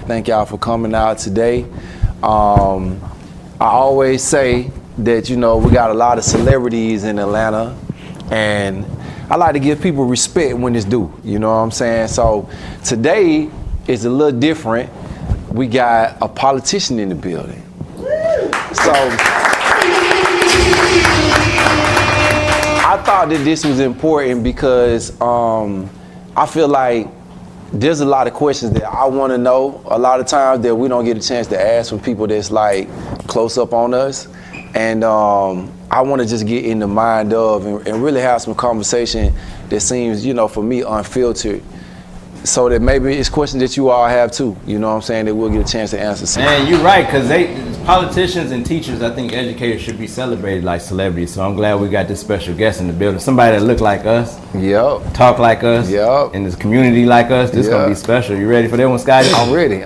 Thank y'all for coming out today. I always say that, you know, we got a lot of celebrities in Atlanta, and I like to give people respect when it's due, you know what I'm saying? So today is a little different. We got a politician in the building. So I thought that this was important because I feel like there's a lot of questions that I want to know a lot of times that we don't get a chance to ask from people that's like close up on us. And I want to just get in the mind of and really have some conversation that seems, you know, for me, unfiltered. So that maybe it's questions that you all have too, you know what I'm saying, that we'll get a chance to answer. Man, you're right, because politicians and teachers, I think educators should be celebrated like celebrities. So I'm glad we got this special guest in the building. Somebody that look like us, talk like us, in this community like us. This gonna be special. You ready for that one, Scotty? I'm ready.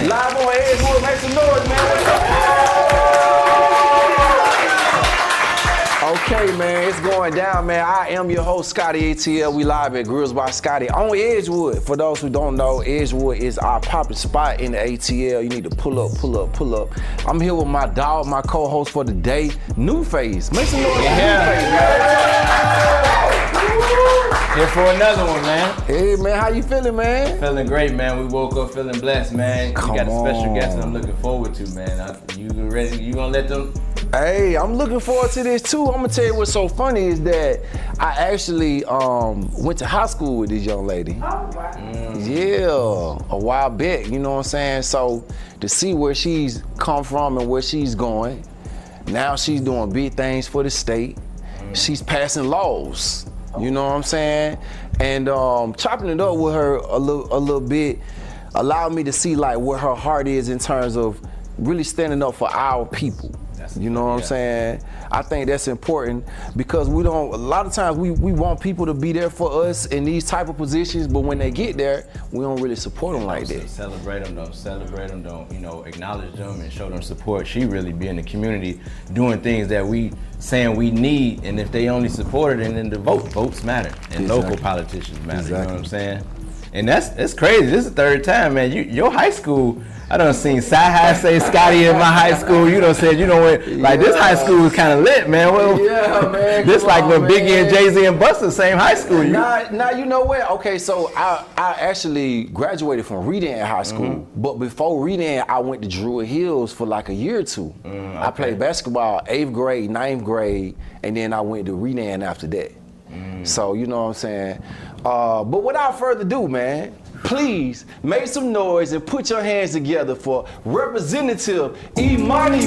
Live on Edgewood, make some noise, man. Okay, man, it's going down, man. I am your host, Scotty ATL. We live at Grills by Scotty on Edgewood. For those who don't know, Edgewood is our popular spot in the ATL. You need to pull up. I'm here with my dog, my co-host for the day, Nuface. Make some noise for Nuface, man. Here for another one, man. Hey, man, how you feeling, man? Feeling great, man. We woke up feeling blessed, man. We got a special guest that I'm looking forward to, man. You ready? You gonna let them? Hey, I'm looking forward to this too. I'm gonna tell you what's so funny is that I actually went to high school with this young lady. Oh, wow. Yeah, a while back, you know what I'm saying? So to see where she's come from and where she's going, now she's doing big things for the state. She's passing laws. You know what I'm saying? And chopping it up with her a little bit allowed me to see like where her heart is in terms of really standing up for our people. You know what I'm saying? I think that's important because a lot of times we want people to be there for us in these type of positions, but when they get there, we don't really support them like that. Celebrate them, don't, you know, acknowledge them and show them support. She really be in the community doing things that we saying we need, and if they only support it, and then the votes matter, and local politicians matter, you know what I'm saying? And that's crazy. This is the third time, man. Your high school, I done seen Sci-Hi say Scotty in my high school. You done said, you know what, like this high school is kind of lit, man. Well, yeah, man. This like when Biggie and Jay-Z and Busta same high school. Now you know what? Okay, so I actually graduated from Redan High School, but before Redan, I went to Druid Hills for like a year or two. I played basketball 8th grade, 9th grade, and then I went to Redan after that. So you know what I'm saying? But without further ado, man, please make some noise and put your hands together for Representative Imani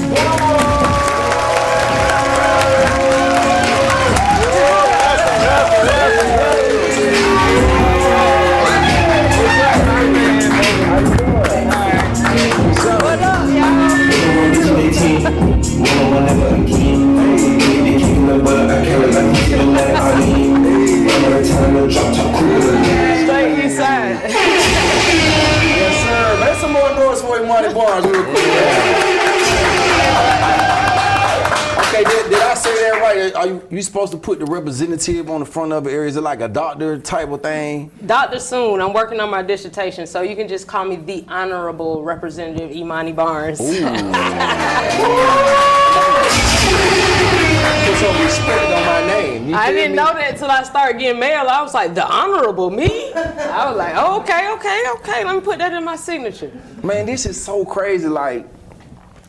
Straight east side. Yes, sir. Make some more noise for Imani Barnes real quick. Okay, did I say that right? Are you supposed to put the representative on the front of it? Or is it like a doctor type of thing? Dr. Soon. I'm working on my dissertation, so you can just call me the Honorable Representative Imani Barnes. Ooh. Put some respect on my name. I didn't know that until I started getting mail. I was like, the Honorable me? I was like, oh, okay. Let me put that in my signature. Man, this is so crazy. Like,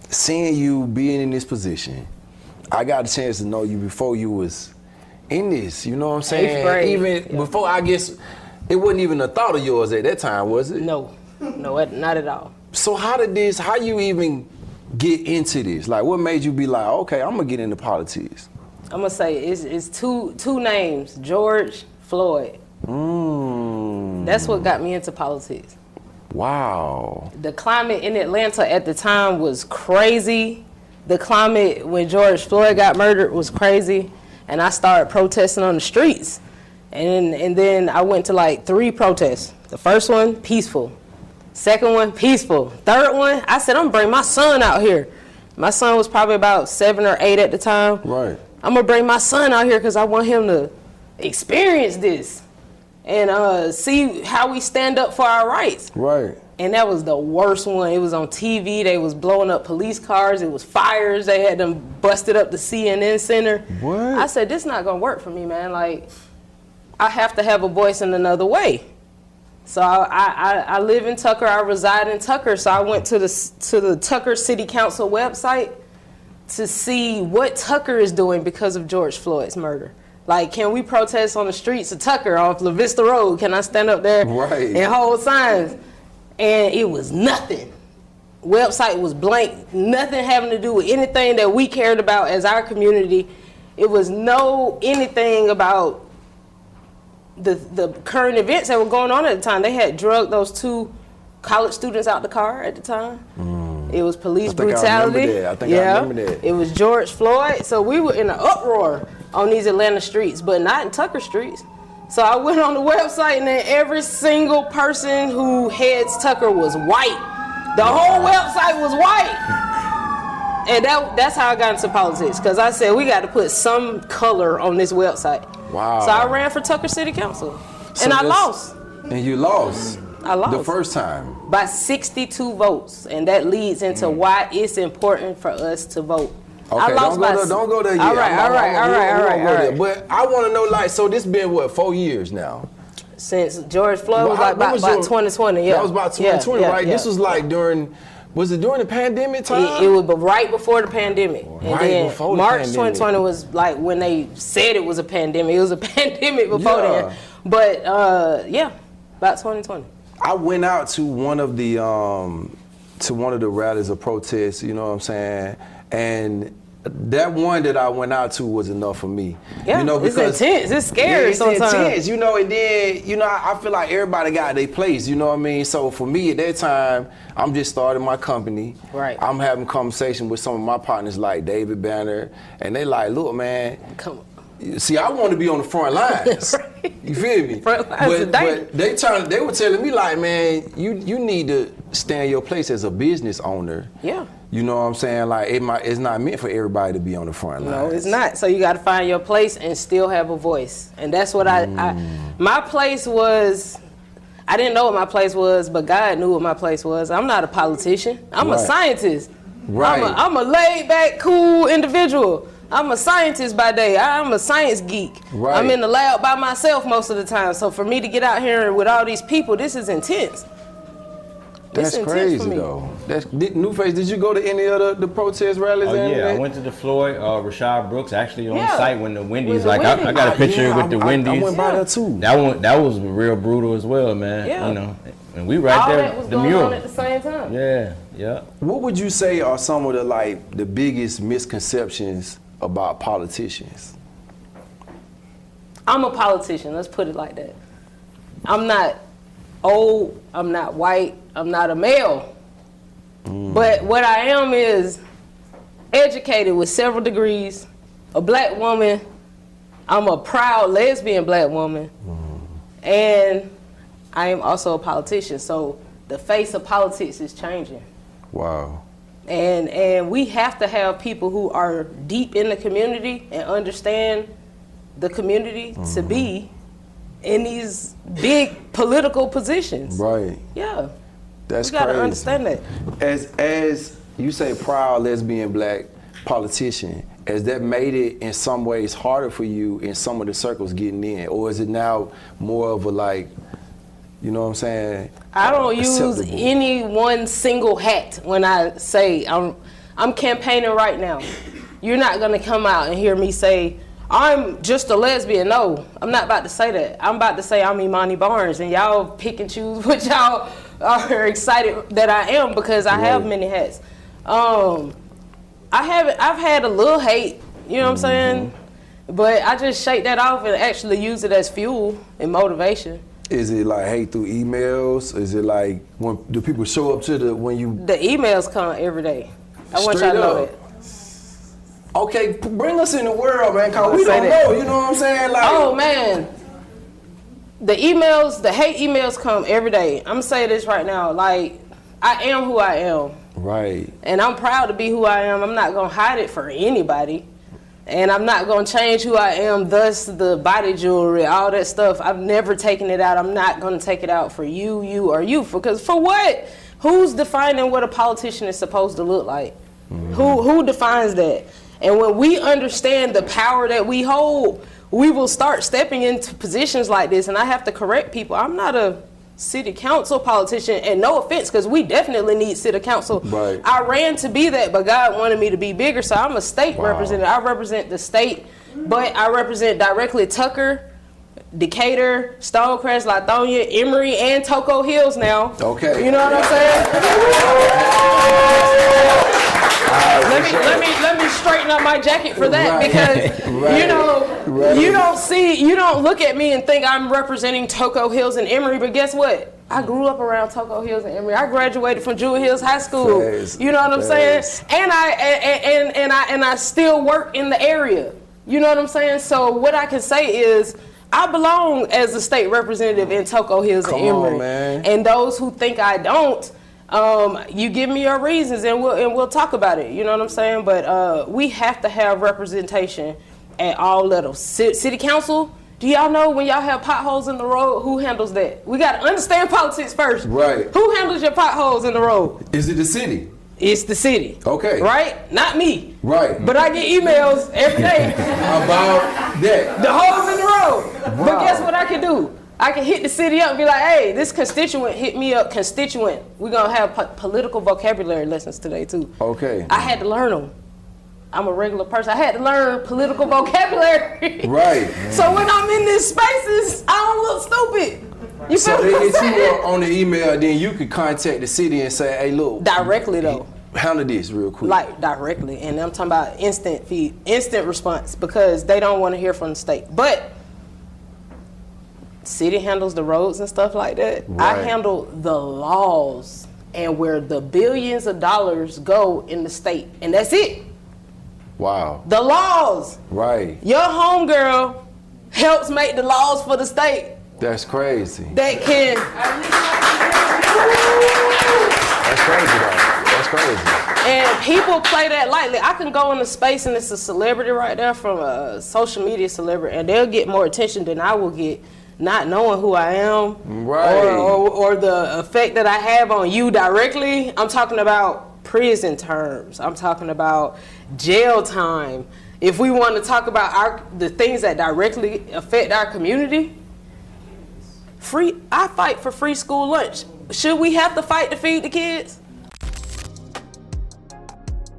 seeing you being in this position, I got a chance to know you before you was in this. You know what I'm saying? 8th grade. Even before, I guess, it wasn't even a thought of yours at that time, was it? No, not at all. So how you even get into this? Like, what made you be like, okay, I'm gonna get into politics? I'm gonna say it's two names, George Floyd. That's what got me into politics. Wow. The climate in Atlanta at the time was crazy. The climate when George Floyd got murdered was crazy. And I started protesting on the streets. And then I went to like 3 protests The first one, peaceful. Second one, peaceful. Third one, I said, I'm gonna bring my son out here. My son was probably about 7 or 8 at the time. Right. I'm gonna bring my son out here because I want him to experience this and see how we stand up for our rights. Right. And that was the worst one. It was on TV. They was blowing up police cars. It was fires. They had them busted up the CNN Center. What? I said, this not gonna work for me, man. Like, I have to have a voice in another way. So I live in Tucker. I reside in Tucker. So I went to the Tucker City Council website to see what Tucker is doing because of George Floyd's murder. Like, can we protest on the streets of Tucker off La Vista Road? Can I stand up there and hold signs? And it was nothing. Website was blank. Nothing having to do with anything that we cared about as our community. It was no anything about the current events that were going on at the time. They had drugged those 2 college students out the car at the time. It was police brutality. I remember that. It was George Floyd. So we were in an uproar on these Atlanta streets, but not in Tucker streets. So I went on the website, and then every single person who heads Tucker was white. The whole website was white. And that's how I got into politics, because I said we got to put some color on this website. Wow. So I ran for Tucker City Council, and I lost. And you lost? I lost. The first time? By 62 votes, and that leads into why it's important for us to vote. Okay, don't go there yet. All right. But I want to know, like, so this been, what, 4 years now? Since George Floyd was like about 2020, yeah. That was about 2020, right? Yeah. This was like was it during the pandemic time? It was right before the pandemic. And then before the March pandemic. 2020 was like when they said it was a pandemic. It was a pandemic before then. But, about 2020. I went out to one of the rallies or protests, you know what I'm saying? And that one that I went out to was enough for me. Yeah, you know, because it's intense. It's scary it's sometimes. Intense, you know, and then, you know, I feel like everybody got their place, you know what I mean? So for me at that time, I'm just starting my company. Right. I'm having conversation with some of my partners like David Banner, and they like, look, man, come on. See, I want to be on the front lines. Right. You feel me? Front lines but they were telling me like, man, you need to stay in your place as a business owner. Yeah. You know what I'm saying? Like, it's not meant for everybody to be on the front lines. No, it's not. So you got to find your place and still have a voice. And that's what my place was. I didn't know what my place was, but God knew what my place was. I'm not a politician. I'm a scientist. Right. I'm a laid back, cool individual. I'm a scientist by day. I'm a science geek. Right. I'm in the lab by myself most of the time. So for me to get out here with all these people, this is intense. That's crazy though. Nuface, did you go to any of the protest rallies? Oh yeah, I went to the Floyd, Rashad Brooks actually on site when the Wendy's. I got a picture with the Wendy's. I went by there too. That was real brutal as well, man. Yeah. You know, and we right all there. That was the going mural on at the same time. Yeah. What would you say are some of the biggest misconceptions about politicians? I'm a politician, let's put it like that. I'm not old, I'm not white, I'm not a male. But what I am is educated with several degrees, a black woman, I'm a proud lesbian black woman, and I am also a politician, so the face of politics is changing. Wow. And we have to have people who are deep in the community and understand the community to be in these big political positions. Right. Yeah. That's we gotta crazy. understand that. As you say, proud lesbian black politician, has that made it in some ways harder for you in some of the circles getting in? Or is it now more of a like, you know what I'm saying? I don't use acceptable? any one single hat when I say I'm campaigning right now. You're not gonna come out and hear me say, I'm just a lesbian. No, I'm not about to say that. I'm about to say I'm Imani Barnes, and y'all pick and choose what y'all are excited that I am, because I have many hats. I've had a little hate, you know what I'm saying? But I just shake that off and actually use it as fuel and motivation. Is it like hate through emails? Is it like when do people show up to when you? The emails come every day. I want y'all to know that. Okay, bring us in the world, man, cause we don't know, you know what I'm saying? Like, oh man, The emails, the hate emails come every day. I'm gonna say this right now. Like, I am who I am. Right. And I'm proud to be who I am. I'm not gonna hide it for anybody. And I'm not gonna change who I am, thus the body jewelry, all that stuff. I've never taken it out. I'm not gonna take it out for you, or you. Because for what? Who's defining what a politician is supposed to look like? Mm-hmm. Who defines that? And when we understand the power that we hold, we will start stepping into positions like this. And I have to correct people. I'm not a city council politician, and no offense, because we definitely need city council. Right. I ran to be that, but God wanted me to be bigger, so I'm a state representative. I represent the state, but I represent directly Tucker, Decatur, Stonecrest, Lithonia, Emory, and Toco Hills now. Okay. You know what I'm saying? Let me straighten up my jacket for that, because you don't look at me and think I'm representing Toco Hills and Emory, but guess what? I grew up around Toco Hills and Emory. I graduated from Jewel Hills High School. You know what I'm saying? And I still work in the area. You know what I'm saying? So what I can say is, I belong as a state representative in Toco Hills and Emory. Man. And those who think I don't, you give me your reasons and we'll talk about it. You know what I'm saying? But we have to have representation at all levels. City council, do y'all know when y'all have potholes in the road, who handles that? We got to understand politics first. Right. Who handles your potholes in the road? Is it the city? It's the city. Okay. Right? Not me. Right. But I get emails every day about that. The holes in the road. Wow. But guess what I can do? I can hit the city up and be like, hey, this constituent hit me up. Constituent. We're going to have political vocabulary lessons today, too. Okay. I had to learn them. I'm a regular person. I had to learn political vocabulary. Right. So when I'm in these spaces, I don't look stupid. You so they hit you up on the email, then you could contact the city and say, hey, look. Directly, though. Handle this real quick. Like, directly. And I'm talking about instant feed, instant response, because they don't want to hear from the state. But city handles the roads and stuff like that. Right. I handle the laws and where the billions of dollars go in the state. And that's it. Wow. The laws. Right. Your homegirl helps make the laws for the state. That's crazy. That can. That's crazy, though. That's crazy. And people play that lightly. I can go into space and it's a celebrity right there from a social media celebrity, and they'll get more attention than I will get, not knowing who I am, right, or the effect that I have on you directly. I'm talking about prison terms. I'm talking about jail time. If we want to talk about the things that directly affect our community, I fight for free school lunch. Should we have to fight to feed the kids?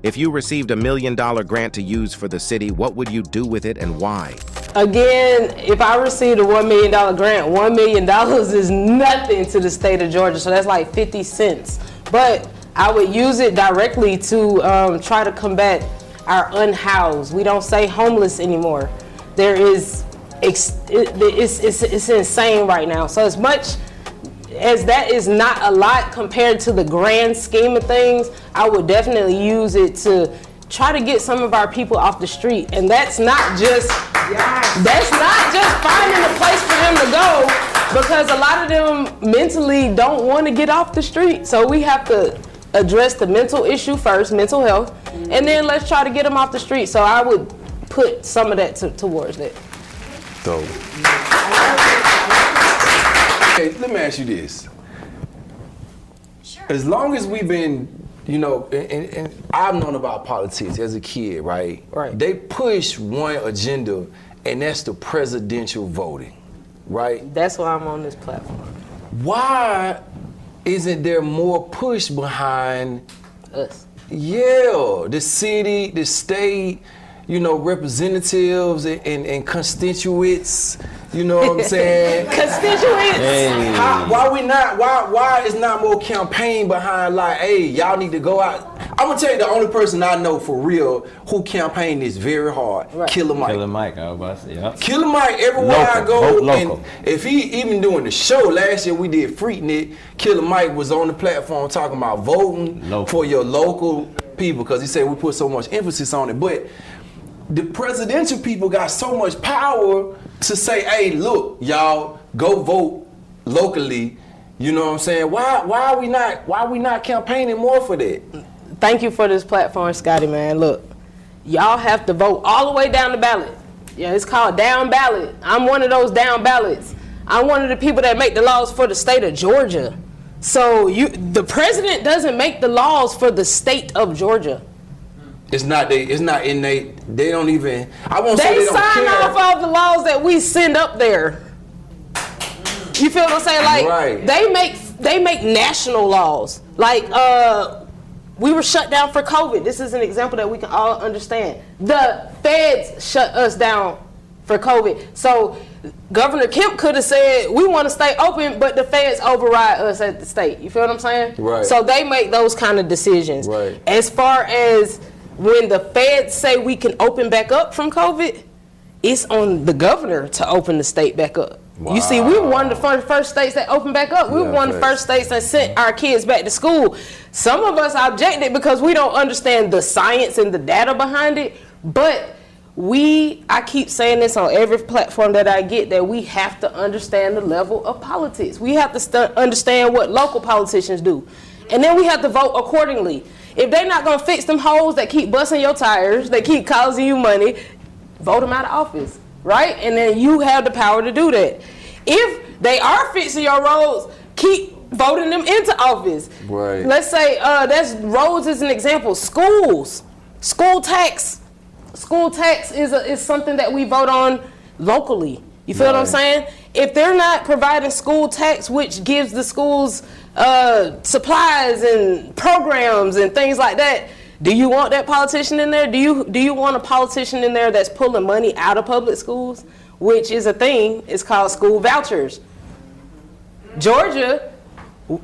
If you received $1 million grant to use for the city, what would you do with it and why? Again, if I received a $1 million grant, $1 million is nothing to the state of Georgia, so that's like 50 cents. But I would use it directly to try to combat our unhoused. We don't say homeless anymore. There is, it's insane right now. So as much as that is not a lot compared to the grand scheme of things, I would definitely use it to try to get some of our people off the street. And that's not just finding a place for them to go, because a lot of them mentally don't want to get off the street. So we have to address the mental issue first, mental health, and then let's try to get them off the street. So I would put some of that towards that. Dope. Okay, let me ask you this. Sure. As long as we've been, you know, and I've known about politics as a kid, right? Right. They push one agenda, and that's the presidential voting, right? That's why I'm on this platform. Why isn't there more push behind us? Yeah, the city, the state, you know, representatives and constituents, you know what I'm saying? Constituents! Hey. Why is not more campaign behind, like, hey, y'all need to go out? I'm gonna tell you the only person I know for real who campaigned this very hard, right. Killer Mike. Killer Mike, I was about to say, yeah. Killer Mike, everywhere local, I go, local. And if he even doing the show, last year we did Freaking It, Killer Mike was on the platform talking about voting for your local people, because he said we put so much emphasis on it. But the presidential people got so much power to say, hey, look, y'all, go vote locally. You know what I'm saying? Why are we not campaigning more for that? Thank you for this platform, Scotty, man. Look, y'all have to vote all the way down the ballot. Yeah, it's called down ballot. I'm one of those down ballots. I'm one of the people that make the laws for the state of Georgia. So the president doesn't make the laws for the state of Georgia. It's not innate. They don't even. I won't say They they don't sign care. off all the laws that we send up there. You feel what I'm saying? Like Right. they make national laws. Like we were shut down for COVID. This is an example that we can all understand. The feds shut us down for COVID. So Governor Kemp could have said we want to stay open, but the feds override us at the state. You feel what I'm saying? Right. So they make those kind of decisions. Right. As far as when the feds say we can open back up from COVID, it's on the governor to open the state back up. Wow. You see, we were one of the first states that opened back up. We were one of the facts. first states that sent our kids back to school. Some of us objected because we don't understand the science and the data behind it. But I keep saying this on every platform that I get, that we have to understand the level of politics. We have to understand what local politicians do. And then we have to vote accordingly. If they're not going to fix them holes that keep busting your tires, that keep causing you money, vote them out of office, right? And then you have the power to do that. If they are fixing your roads, keep voting them into office. Right. Let's say that's roads is an example. Schools, school tax is something that we vote on locally. You feel what I'm saying? If they're not providing school tax, which gives the schools supplies and programs and things like that, do you want that politician in there? Do you want a politician in there that's pulling money out of public schools, which is a thing? It's called school vouchers. Georgia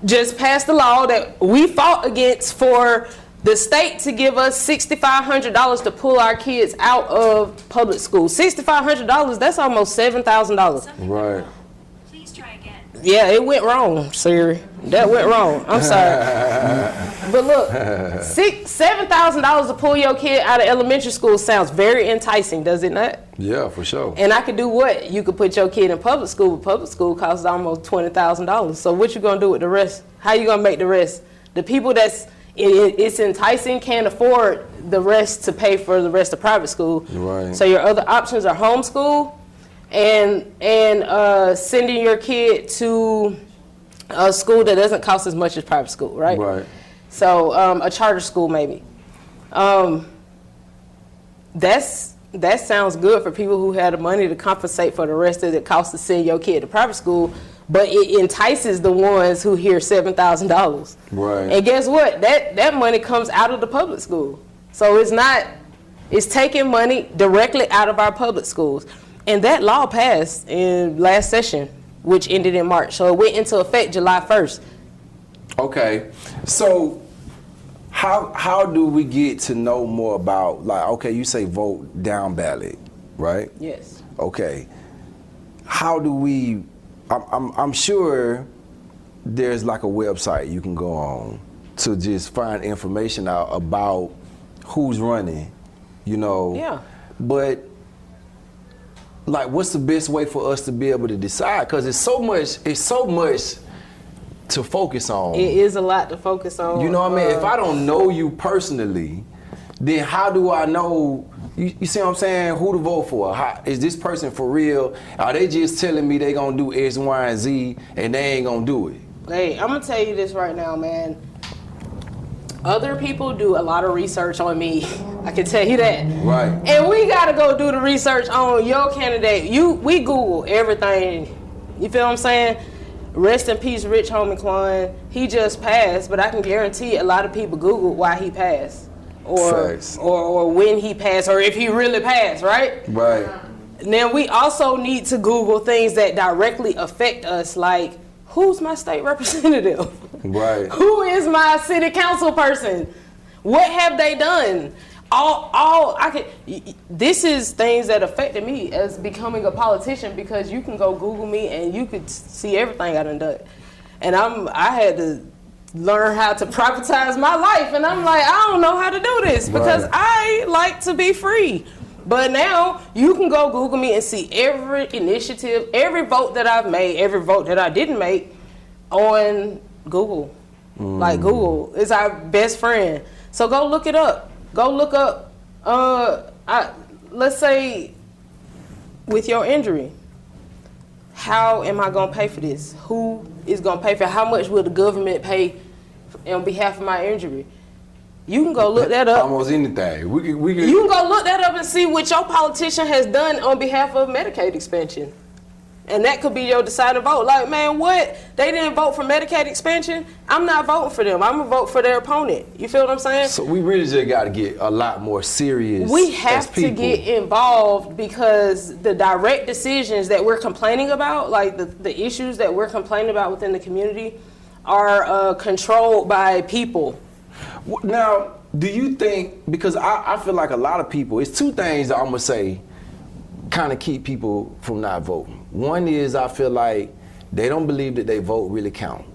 just passed a law that we fought against for the state to give us $6,500 to pull our kids out of public school. $6,500, that's almost $7,000. Right. Please try again. Yeah, it went wrong, Siri. That went wrong. I'm sorry. But look, $7,000 to pull your kid out of elementary school sounds very enticing, does it not? Yeah, for sure. And I could do what? You could put your kid in public school, but public school costs almost $20,000. So what you gonna do with the rest? How you gonna make the rest? The people it's enticing can't afford the rest to pay for the rest of private school. Right. So your other options are homeschool and sending your kid to a school that doesn't cost as much as private school, right? Right. So a charter school maybe. That sounds good for people who had the money to compensate for the rest of the cost to send your kid to private school, but it entices the ones who hear $7,000. Right. And guess what? That money comes out of the public school. So it's taking money directly out of our public schools. And that law passed in last session, which ended in March. So it went into effect July 1st. Okay. So how do we get to know more about, like, okay, you say vote down ballot, right? Yes. Okay. How do we, I'm sure there's like a website you can go on to just find information out about who's running, you know. Yeah. But like, what's the best way for us to be able to decide? Because it's so much to focus on. It is a lot to focus on. You know what I mean? If I don't know you personally, then how do I know, you see what I'm saying, who to vote for? Is this person for real? Are they just telling me they gonna do X, Y, and Z and they ain't gonna do it? Hey, I'm gonna tell you this right now, man. Other people do a lot of research on me. I can tell you that. Right. And we gotta go do the research on your candidate. We Google everything. You feel what I'm saying? Rest in peace, Rich Homie Quan. He just passed, but I can guarantee a lot of people Googled why he passed, or when he passed, or if he really passed, right? Right. Now we also need to Google things that directly affect us, like who's my state representative? Right. Who is my city council person? What have they done? This is things that affected me as becoming a politician, because you can go Google me and you could see everything I done done. And I had to learn how to privatize my life, and I'm like, I don't know how to do this because I like to be free. But now you can go Google me and see every initiative, every vote that I've made, every vote that I didn't make on Google. Like Google is our best friend. So go look it up. Go look up, let's say with your injury, how am I gonna pay for this? Who is gonna pay for it? How much will the government pay on behalf of my injury? You can go look that up. Almost anything. You can go look that up and see what your politician has done on behalf of Medicaid expansion. And that could be your deciding vote. Like, man, what? They didn't vote for Medicaid expansion? I'm not voting for them. I'm going to vote for their opponent. You feel what I'm saying? So we really just got to get a lot more serious. We have to get involved because the direct decisions that we're complaining about, like the issues that we're complaining about within the community, are controlled by people. Now, do you think, because I feel like a lot of people, it's two things that I'm going to say kind of keep people from not voting. One is I feel like they don't believe that their vote really count.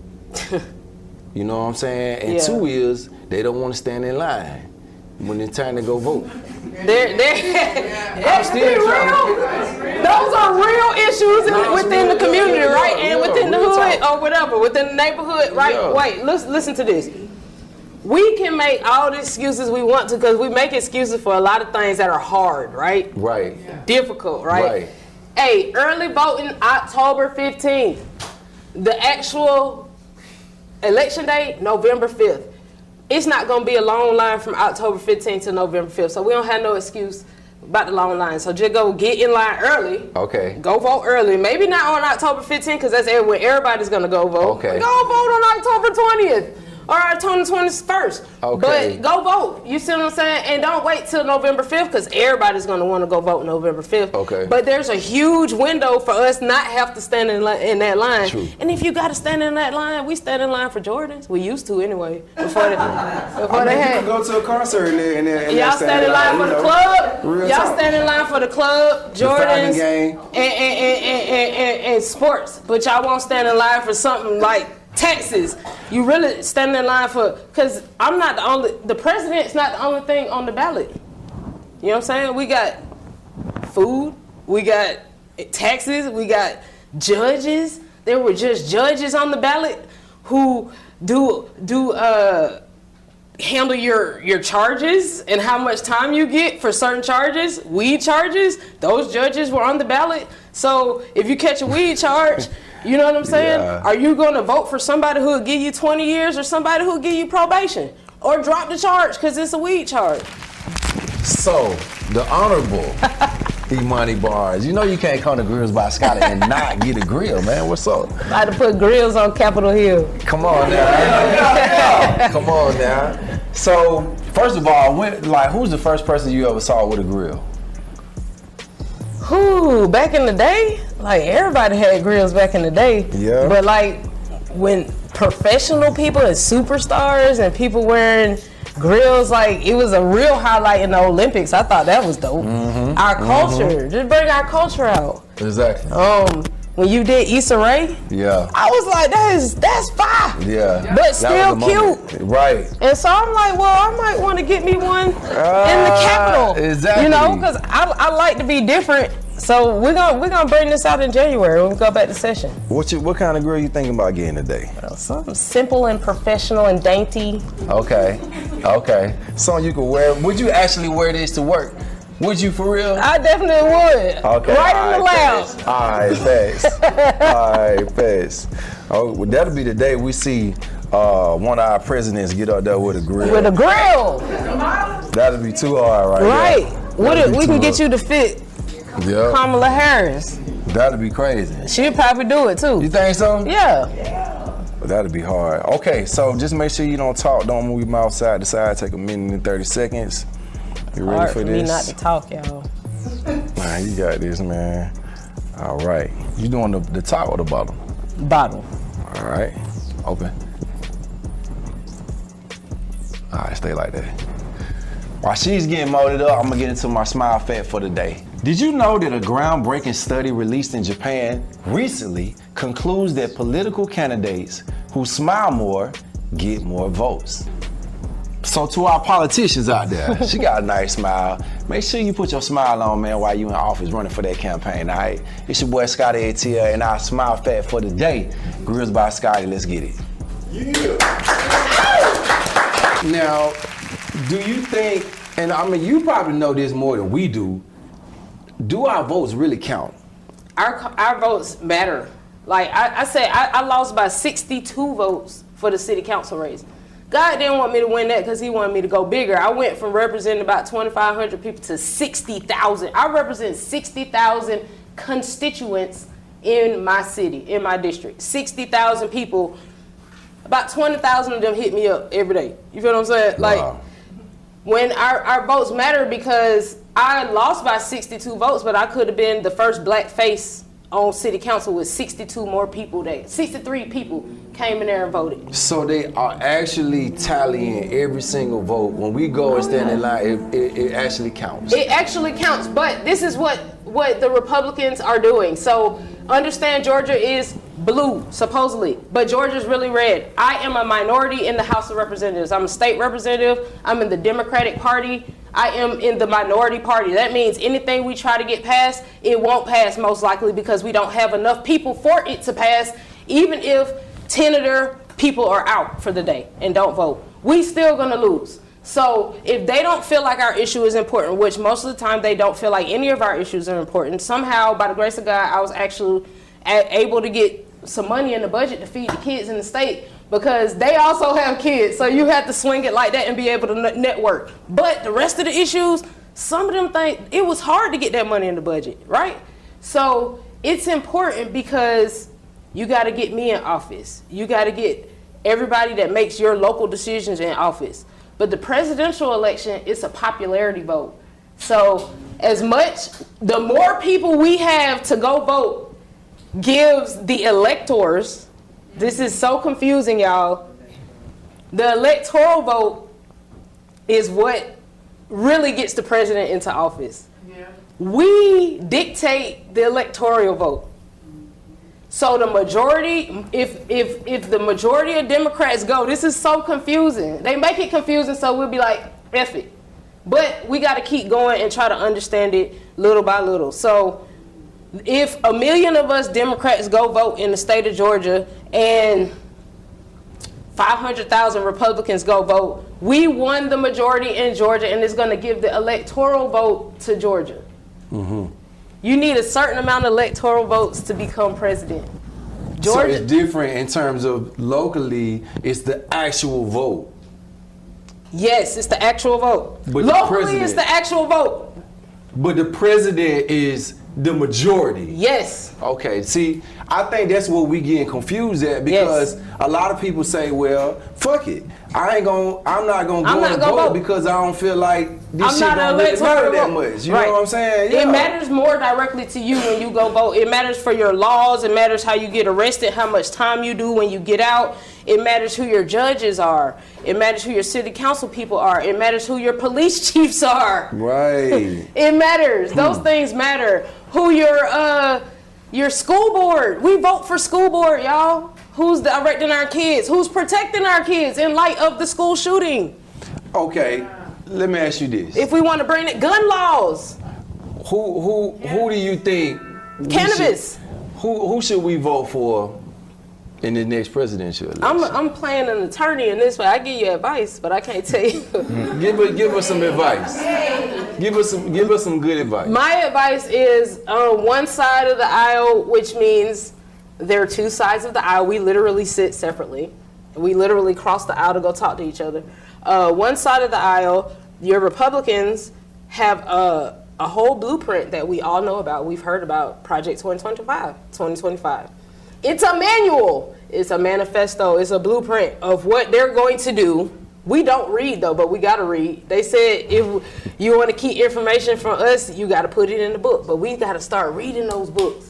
You know what I'm saying? And two is they don't want to stand in line when it's time to go vote. That's real. Those are real issues within the community, right? And within the hood or whatever, within the neighborhood, right? Yeah. Wait, listen to this. We can make all the excuses we want to because we make excuses for a lot of things that are hard, right? Right. Difficult, right? Right. Hey, early voting October 15th. The actual election date, November 5th. It's not going to be a long line from October 15th to November 5th, so we don't have no excuse about the long line. So just go get in line early. Okay. Go vote early. Maybe not on October 15th because that's when everybody's going to go vote. Okay. Go vote on October 20th. Or October 21st. Okay. But go vote. You see what I'm saying? And don't wait till November 5th because everybody's going to want to go vote November 5th. Okay. But there's a huge window for us not have to stand in that line. True. And if you got to stand in that line, we stand in line for Jordans. We used to anyway. Before they You had. can go to a concert and Y'all stand in line for the club. Real Y'all talk. stand in line for the club, Jordans, game. and sports. But y'all won't stand in line for something like taxes. You really stand in line for, because I'm not the president's not the only thing on the ballot. You know what I'm saying? We got food, we got taxes, we got judges. There were just judges on the ballot who handle your charges and how much time you get for certain charges, weed charges. Those judges were on the ballot. So if you catch a weed charge, you know what I'm saying? Yeah. Are you going to vote for somebody who will give you 20 years or somebody who will give you probation? Or drop the charge because it's a weed charge? So, the Honorable Imani Barnes. You know you can't come to Grills by Scotty and not get a grill, man. What's up? About to put grills on Capitol Hill. Come on now. Come on now. So, first of all, who's the first person you ever saw with a grill? Who, back in the day? Like, everybody had grills back in the day. Yeah. But like, when professional people and superstars and people wearing grills, like, it was a real highlight in the Olympics. I thought that was dope. Our culture, just bring our culture out. Exactly. When you did Issa Rae, Yeah. I was like, that's fire. Yeah. But still cute. Right. And so I'm like, well, I might want to get me one in the Capitol. Exactly. You know, because I like to be different. So we're gonna bring this out in January when we go back to session. What kind of grill you thinking about getting today? Something simple and professional and dainty. Okay. Something you could wear. Would you actually wear this to work? Would you for real? I definitely would. Okay. Right in the lounge. All right, thanks. All right, thanks. Oh, well, that'll be the day we see one of our presidents get up there with a grill. With a grill. That'll be too hard Right. there. We can get you to fit Yeah. Kamala Harris. That'll be crazy. She'd probably do it too. You think so? Yeah. But that'll be hard. Okay, so just make sure you don't talk, don't move your mouth side to side. Take a minute and 30 seconds. You ready Hard for for this? me not to talk, y'all. Man, you got this, man. All right. You doing the top or the bottom? Bottle. All right. Open. All right, stay like that. While she's getting molded up, I'm gonna get into my smile fact for the day. Did you know that a groundbreaking study released in Japan recently concludes that political candidates who smile more get more votes? So to our politicians out there, she got a nice smile. Make sure you put your smile on, man, while you in office running for that campaign, all right? It's your boy Scotty ATL, and our smile fact for the day, Grills by Scotty. Let's get it. Yeah. Now, do you think, and I mean, you probably know this more than we do our votes really count? Our votes matter. Like I said, I lost by 62 votes for the city council race. God didn't want me to win that because he wanted me to go bigger. I went from representing about 2,500 people to 60,000. I represent 60,000 constituents in my city, in my district. 60,000 people. About 20,000 of them hit me up every day. You feel what I'm saying? Wow. Like, when our votes matter, because I lost by 62 votes, but I could have been the first black face on city council with 62 more people there. 63 people came in there and voted. So they are actually tallying every single vote. When we go and stand in line, it actually counts. It actually counts, but this is what the Republicans are doing. So understand, Georgia is blue, supposedly, but Georgia's really red. I am a minority in the House of Representatives. I'm a state representative. I'm in the Democratic Party. I am in the minority party. That means anything we try to get passed, it won't pass most likely because we don't have enough people for it to pass, even if 10 of their people are out for the day and don't vote. We still gonna lose. So if they don't feel like our issue is important, which most of the time they don't feel like any of our issues are important, somehow, by the grace of God, I was actually able to get some money in the budget to feed the kids in the state, because they also have kids. So you have to swing it like that and be able to network. But the rest of the issues, some of them think it was hard to get that money in the budget, right? So it's important because you got to get me in office. You got to get everybody that makes your local decisions in office. But the presidential election is a popularity vote. So the more people we have to go vote gives the electors, this is so confusing, y'all. The electoral vote is what really gets the president into office. Yeah. We dictate the electoral vote. So the majority, if the majority of Democrats go, this is so confusing. They make it confusing, so we'll be like, F it. But we got to keep going and try to understand it little by little. So if 1 million of us Democrats go vote in the state of Georgia and 500,000 Republicans go vote, we won the majority in Georgia, and it's going to give the electoral vote to Georgia. Mm-hmm. You need a certain amount of electoral votes to become president. Georgia, so it's different in terms of locally, it's the actual vote. Yes, it's the actual vote. But locally, it's the actual vote. But the president is the majority. Yes. Okay, see, I think that's what we getting confused at, because a lot of people say, well, fuck it. I'm not gonna go and vote because I don't feel like this shit don't really matter that much. You know what I'm saying? Yeah. It matters more directly to you when you go vote. It matters for your laws. It matters how you get arrested, how much time you do when you get out. It matters who your judges are. It matters who your city council people are. It matters who your police chiefs are. Right. It matters. Those things matter. Who your school board. We vote for school board, y'all. Who's directing our kids? Who's protecting our kids in light of the school shooting? Okay, let me ask you this. If we want to bring it, gun laws. Who do you think? Cannabis. Who should we vote for in the next presidential election? I'm playing an attorney in this way. I give you advice, but I can't tell you. Give us some advice. Give us some good advice. My advice is on one side of the aisle, which means there are two sides of the aisle. We literally sit separately. We literally cross the aisle to go talk to each other. One side of the aisle, your Republicans have a whole blueprint that we all know about. We've heard about Project 2025. It's a manual. It's a manifesto. It's a blueprint of what they're going to do. We don't read, though, but we got to read. They said if you want to keep information from us, you got to put it in the book. But we got to start reading those books.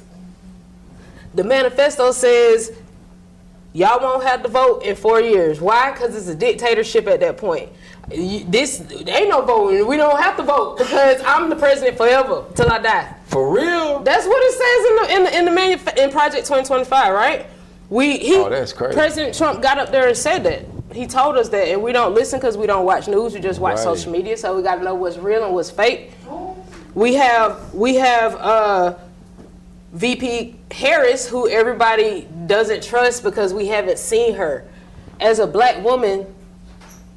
The manifesto says y'all won't have to vote in 4 years. Why? Because it's a dictatorship at that point. Ain't no voting. We don't have to vote because I'm the president forever till I die. For real? That's what it says in Project 2025, right? Oh, that's crazy. President Trump got up there and said that. He told us that, and we don't listen because we don't watch news. We just watch Right. social media. So we got to know what's real and what's fake. We have VP Harris, who everybody doesn't trust because we haven't seen her. As a black woman,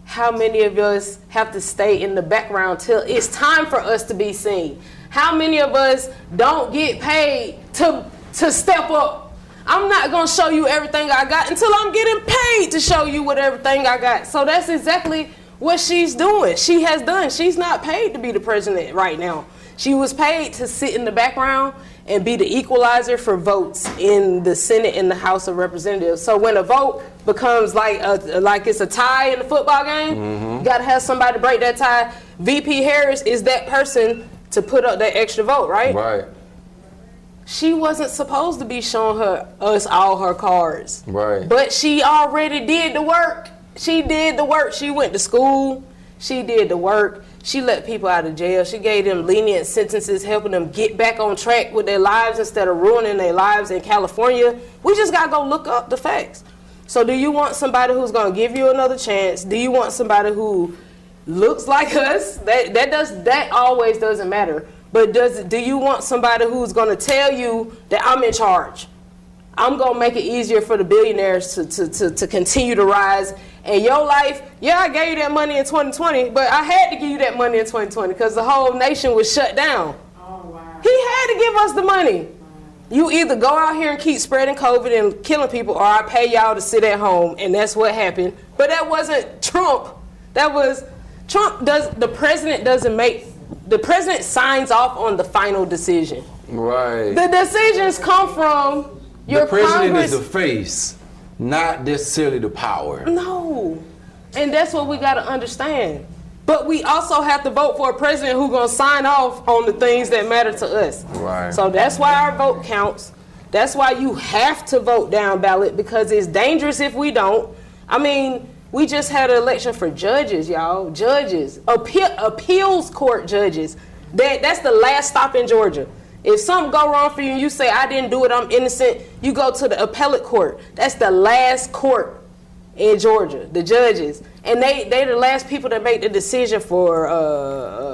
how many of us have to stay in the background till it's time for us to be seen? How many of us don't get paid to step up? I'm not gonna show you everything I got until I'm getting paid to show you what everything I got. So that's exactly what she's doing. She has done. She's not paid to be the president right now. She was paid to sit in the background and be the equalizer for votes in the Senate and the House of Representatives. So when a vote becomes like it's a tie in a football game, you gotta have somebody break that tie. VP Harris is that person to put up that extra vote, right? Right. She wasn't supposed to be showing us all her cards. Right. But she already did the work. She did the work. She went to school. She did the work. She let people out of jail. She gave them lenient sentences, helping them get back on track with their lives instead of ruining their lives in California. We just gotta go look up the facts. So do you want somebody who's gonna give you another chance? Do you want somebody who looks like us? That always doesn't matter. But do you want somebody who's gonna tell you that I'm in charge? I'm gonna make it easier for the billionaires to continue to rise. And your life, yeah, I gave you that money in 2020, but I had to give you that money in 2020 because the whole nation was shut down. Oh, wow. He had to give us the money. You either go out here and keep spreading COVID and killing people, or I pay y'all to sit at home, and that's what happened. But that wasn't Trump. That was Trump. The president signs off on the final decision. Right. The decisions come from your The president Congress. is the face, not necessarily the power. No. And that's what we got to understand. But we also have to vote for a president who's going to sign off on the things that matter to us. Right. So that's why our vote counts. That's why you have to vote down ballot, because it's dangerous if we don't. I mean, we just had an election for judges, y'all. Judges. Appeals court judges. That's the last stop in Georgia. If something go wrong for you and you say, I didn't do it, I'm innocent, you go to the appellate court. That's the last court in Georgia, the judges. And they're the last people that make the decision for,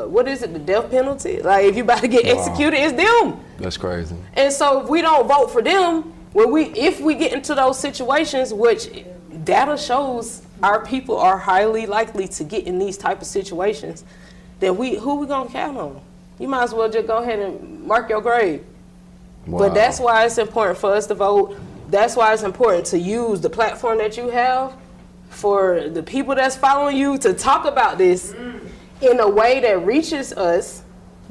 what is it, the death penalty? Like, if you about to get executed, it's them. That's crazy. And so if we don't vote for them, if we get into those situations, which data shows our people are highly likely to get in these type of situations, then who we gonna count on? You might as well just go ahead and mark your grave. Wow. But that's why it's important for us to vote. That's why it's important to use the platform that you have for the people that's following you to talk about this in a way that reaches us,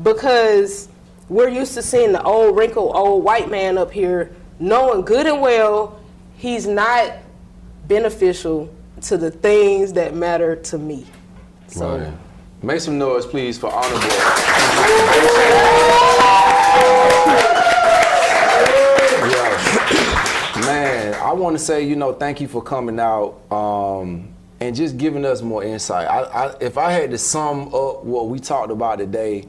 because we're used to seeing the old wrinkled old white man up here knowing good and well he's not beneficial to the things that matter to me. So. Right. Make some noise, please, for Honorable. Yeah. Man, I want to say, thank you for coming out and just giving us more insight. If I had to sum up what we talked about today,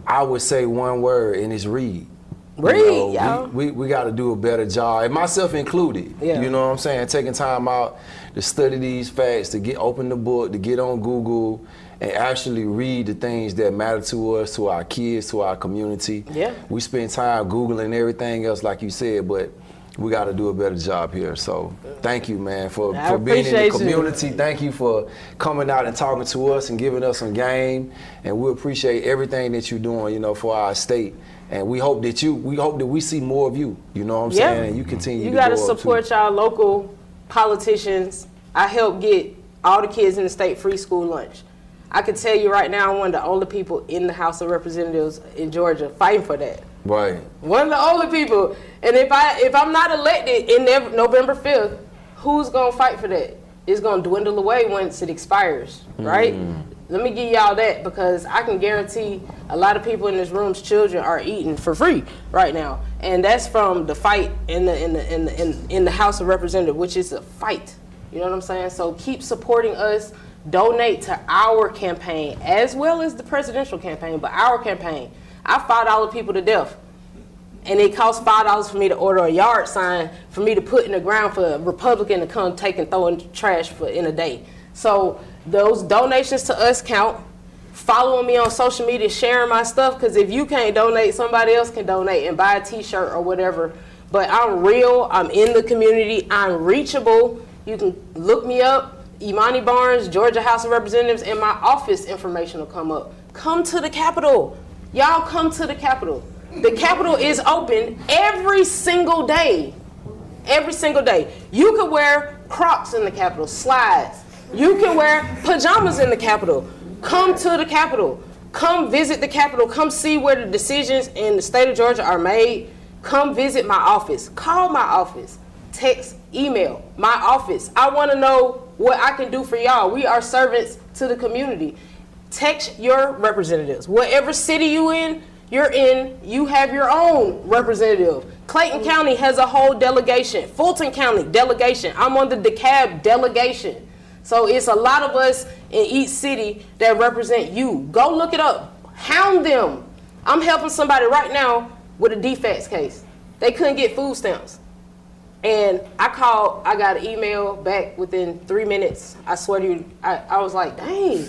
I would say one word, and it's read. Read, y'all. We got to do a better job, and myself included. Yeah. You know what I'm saying? Taking time out to study these facts, to open the book, to get on Google, and actually read the things that matter to us, to our kids, to our community. Yeah. We spend time Googling everything else, like you said, but we got to do a better job here. So thank you, man, for being in the community. Thank you for coming out and talking to us and giving us some game. And we appreciate everything that you're doing, for our state. And we hope that we see more of you. You know what I'm saying? And you continue to go up, too. You got to support y'all local politicians. I help get all the kids in the state free school lunch. I can tell you right now, I'm one of the only people in the House of Representatives in Georgia fighting for that. Right. One of the only people. And if I'm not elected in November 5th, who's gonna fight for that? It's gonna dwindle away once it expires, right? Let me give y'all that, because I can guarantee a lot of people in this room's children are eating for free right now, and that's from the fight in the House of Representatives, which is a fight. You know what I'm saying? So keep supporting us. Donate to our campaign as well as the presidential campaign, but our campaign. I fought all the people to death, and it costs $5 for me to order a yard sign for me to put in the ground for a Republican to come take and throw in trash in a day. So those donations to us count. Following me on social media, sharing my stuff, because if you can't donate, somebody else can donate and buy a t-shirt or whatever. But I'm real, I'm in the community, I'm reachable. You can look me up, Imani Barnes, Georgia House of Representatives, and my office information will come up. Come to the Capitol. Y'all come to the Capitol. The Capitol is open every single day. Every single day. You can wear Crocs in the Capitol, slides. You can wear pajamas in the Capitol. Come to the Capitol. Come visit the Capitol. Come see where the decisions in the state of Georgia are made. Come visit my office. Call my office. Text, email my office. I want to know what I can do for y'all. We are servants to the community. Text your representatives. Whatever city you're in, you have your own representative. Clayton County has a whole delegation. Fulton County, delegation. I'm on the DeKalb delegation. So it's a lot of us in each city that represent you. Go look it up. Hound them. I'm helping somebody right now with a defects case. They couldn't get food stamps. And I got an email back within 3 minutes. I swear to you, I was like, dang.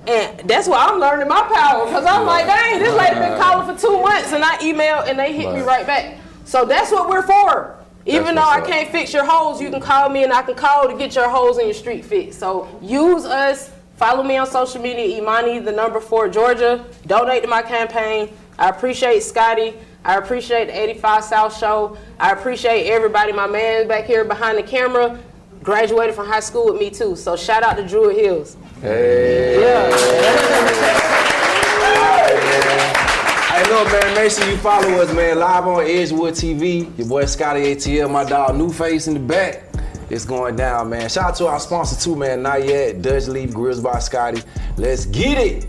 And that's why I'm learning my power, because I'm like, dang, this lady been calling for 2 months, and I emailed and they hit me right back. So that's what we're for. Even though I can't fix your holes, you can call me and I can call to get your holes in your street fixed. So use us. Follow me on social media, Imani, the number 4 Georgia. Donate to my campaign. I appreciate Scotty. I appreciate the 85 South Show. I appreciate everybody. My man back here behind the camera graduated from high school with me too. So shout out to Druid Hills. Hey. Yeah. Hey, look, man, make sure you follow us, man, live on Edgewood TV. Your boy Scotty ATL, my dog Nuface in the back. It's going down, man. Shout out to our sponsor too, man, Not Yet, Dutch Leaf Grills by Scotty. Let's get it.